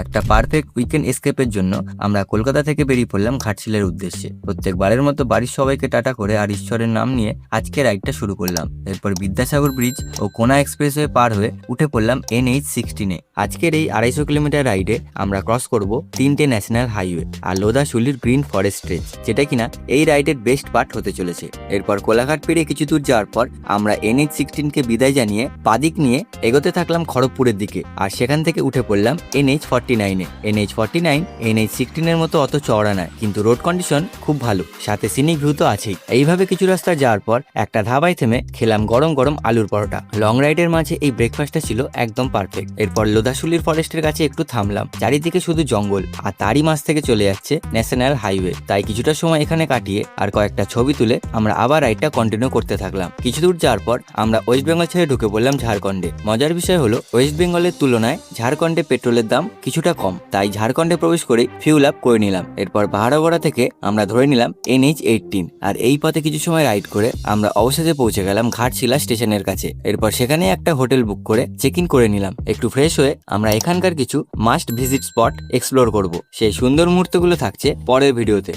একটা perfect weekend এসকেপের জন্য আমরা কলকাতা থেকে বেরিয়ে পড়লাম ঘাটশিলার উদ্দেশ্যে। প্রত্যেকবারের মতো বাড়ির সবাইকে টাটা করে আর ঈশ্বরের নাম নিয়ে আজকে রাইডটা শুরু করলাম। এরপর বিদ্যাসাগর ব্রিজ ও কোনা এক্সপ্রেসওয়ে পার হয়ে উঠে পড়লাম NH-16-এ। আজকের এই 250 কিলোমিটার রাইডে আমরা ক্রস করব 3টে ন্যাশনাল হাইওয়ে আর লোধাশুলির গ্রিন ফরেস্ট রেঞ্জ, যেটা কিনা এই রাইডের বেস্ট পার্ট হতে চলেছে। এরপর কোলাঘাট পেরিয়ে কিছু দূর যাওয়ার পর আমরা NH-16-কে বিদায় জানিয়ে বাদিক নিয়ে এগোতে থাকলাম খড়গপুরের দিকে, আর সেখান থেকে উঠে পড়লাম NH-49-এ। NH-49 NH-16-এর মতো অত চওড়া নয়, কিন্তু রোড কন্ডিশন খুব ভালো, সাথে সিনিক ভিউ তো আছেই। এইভাবে কিছু রাস্তা যাওয়ার পর একটা ধাবায় থেমে খেলাম গরম গরম আলুর পরোটা। লং রাইডের মাঝে এই ব্রেকফাস্টটা ছিল একদম পারফেক্ট। এরপর লোধাশুলির ফরেস্টের কাছে একটু থামলাম। চারিদিকে শুধু জঙ্গল, আর তারই মাঝ থেকে চলে যাচ্ছে ন্যাশনাল হাইওয়ে। তাই কিছুটা সময় এখানে কাটিয়ে আর কয়েকটা ছবি তুলে আমরা আবার রাইডটা কন্টিনিউ করতে থাকলাম। কিছু দূর যাওয়ার পর আমরা ওয়েস্ট বেঙ্গল ছেড়ে ঢুকে পড়লাম ঝাড়খণ্ডে। মজার বিষয় হলো ওয়েস্ট বেঙ্গলের তুলনায় ঝাড়খণ্ডে পেট্রোলের দাম কিছুটা কম, তাই ঝাড়খণ্ডে প্রবেশ করে ফিউল আপ করে নিলাম। এরপর বাহারাগোড়া থেকে আমরা ধরে নিলাম NH-18, আর এই পথে কিছু সময় রাইড করে আমরা অবশেষে পৌঁছে গেলাম ঘাটশিলা স্টেশনের কাছে। এরপর সেখানে একটা হোটেল বুক করে চেক ইন করে নিলাম। একটু ফ্রেশ হয়ে আমরা এখানকার কিছু মাস্ট ভিজিট স্পট এক্সপ্লোর করব। সেই সুন্দর মুহূর্তগুলো থাকছে পরের ভিডিওতে।